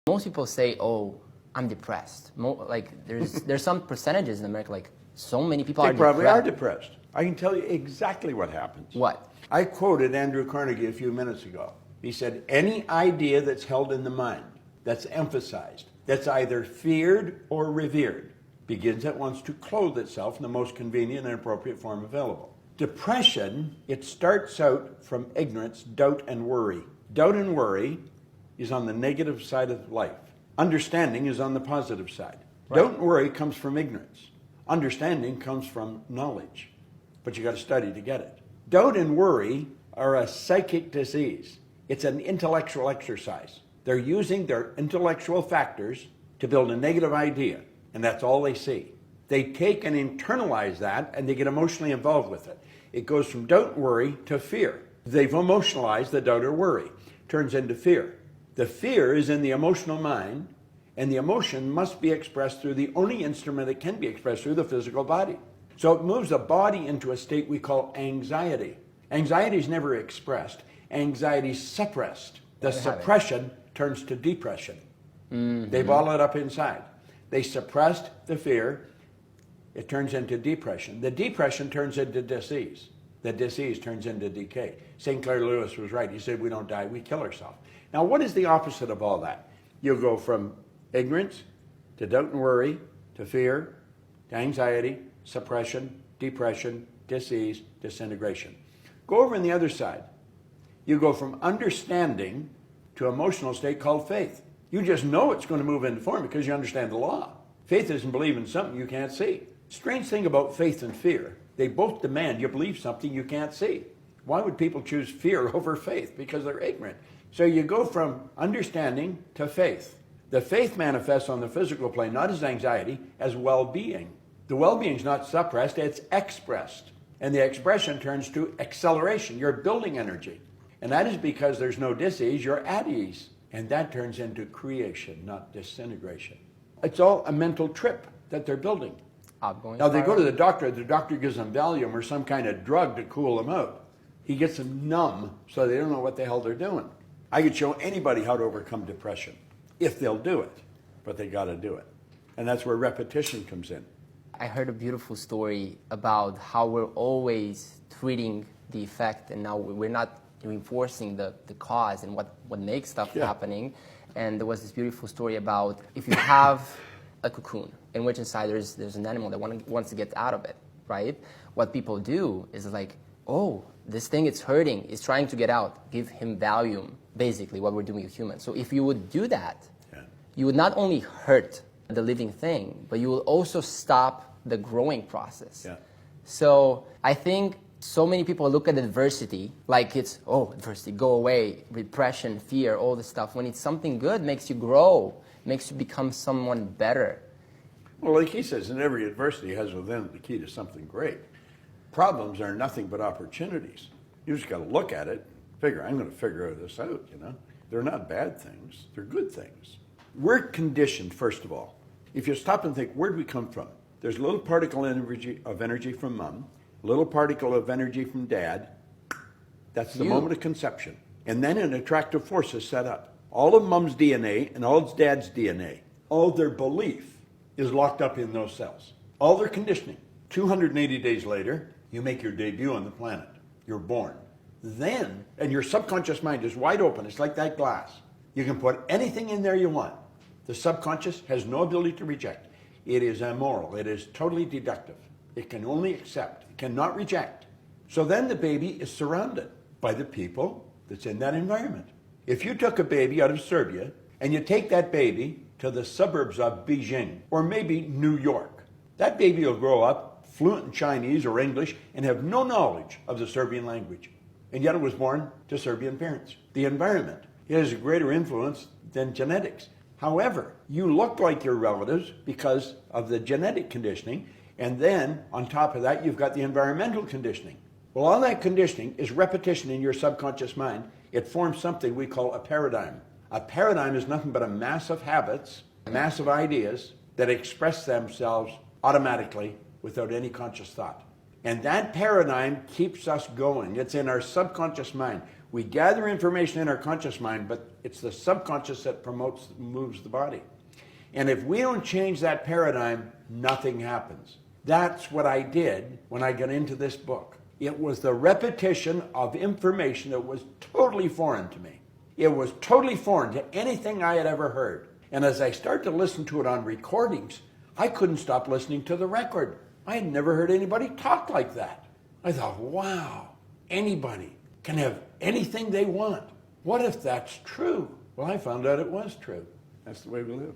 Most people say, "Oh, I'm depressed." There's some percentages in America, like so many people They probably are depressed. I can tell you exactly what happens. What? I quoted Andrew Carnegie a few minutes ago. He said, any idea that's held in the mind, that's emphasized, that's either feared or revered, begins at once to clothe itself in the most convenient and appropriate form available. Depression, it starts out from ignorance, doubt, and worry. Doubt and worry is on the negative side of life. Understanding is on the positive side. Right. Doubt and worry comes from ignorance. Understanding comes from knowledge. But you got to study to get it. Doubt and worry are a psychic disease. It's an intellectual exercise. They're using their intellectual factors to build a negative idea, and that's all they see. They take and internalize that, and they get emotionally involved with it. It goes from doubt and worry to fear. They've emotionalized the doubt or worry. Turns into fear. The fear is in the emotional mind, and the emotion must be expressed through the only instrument it can be expressed through, the physical body. So it moves the body into a state we call anxiety. Anxiety is never expressed. Anxiety is suppressed. The suppression turns to depression. Mm-hmm. They bottle it up inside. They suppressed the fear. It turns into depression. The depression turns into disease. The disease turns into decay. St. Clair Lewis was right. He said, we don't die, we kill ourselves. Now, what is the opposite of all that? You'll go from ignorance to doubt and worry to fear to anxiety, suppression, depression, disease, disintegration. Go over on the other side. You go from understanding to emotional state called faith. You just know it's going to move into form because you understand the law. Faith isn't believing something you can't see. Strange thing about faith and fear, they both demand you believe something you can't see. Why would people choose fear over faith? Because they're ignorant. So you go from understanding to faith. The faith manifests on the physical plane, not as anxiety, as well-being. The well-being is not suppressed, it's expressed. And the expression turns to acceleration. You're building energy. And that is because there's no dis-ease, you're at ease. And that turns into creation, not disintegration. It's all a mental trip that they're building. Now they go to the doctor gives them Valium or some kind of drug to cool them out. He gets them numb so they don't know what the hell they're doing. I could show anybody how to overcome depression if they'll do it, but they got to do it. And that's where repetition comes in. I heard a beautiful story about how we're always treating the effect and now we're not reinforcing the cause and what makes stuff happening. And there was this beautiful story about if you have a cocoon in which inside there's an animal that wants to get out of it, right? What people do is like, oh, this thing it's hurting, it's trying to get out, give him Valium, basically what we're doing with humans. So if you would do that, you would not only hurt the living thing, but you will also stop the growing process. Yeah. So I think so many people look at adversity like it's, oh, adversity, go away, repression, fear, all this stuff. When it's something good, makes you grow, makes you become someone better. Well, like he says, in every adversity has within it the key to something great. Problems are nothing but opportunities. You just got to look at it, figure, I'm going to figure this out, you know. They're not bad things, they're good things. We're conditioned, first of all. If you stop and think, where'd we come from? There's a little particle of energy from mom, a little particle of energy from dad. That's the moment of conception. And then an attractive force is set up. All of mom's DNA and all of dad's DNA, all their belief is locked up in those cells. All their conditioning. 280 days later, you make your debut on the planet. You're born. Then, and your subconscious mind is wide open. It's like that glass. You can put anything in there you want. The subconscious has no ability to reject. It is amoral. It is totally deductive. It can only accept. It cannot reject. So then the baby is surrounded by the people that's in that environment. If you took a baby out of Serbia and you take that baby to the suburbs of Beijing or maybe New York, that baby will grow up fluent in Chinese or English and have no knowledge of the Serbian language. And yet it was born to Serbian parents. The environment has a greater influence than genetics. However, you look like your relatives because of the genetic conditioning, and then on top of that, you've got the environmental conditioning. Well, all that conditioning is repetition in your subconscious mind. It forms something we call a paradigm. A paradigm is nothing but a mass of habits, a mass of ideas that express themselves automatically without any conscious thought. And that paradigm keeps us going. It's in our subconscious mind. We gather information in our conscious mind, but it's the subconscious that moves the body. And if we don't change that paradigm, nothing happens. That's what I did when I got into this book. It was the repetition of information that was totally foreign to me. It was totally foreign to anything I had ever heard. And as I started to listen to it on recordings, I couldn't stop listening to the record. I had never heard anybody talk like that. I thought, wow, anybody can have anything they want. What if that's true? Well, I found out it was true. That's the way we live.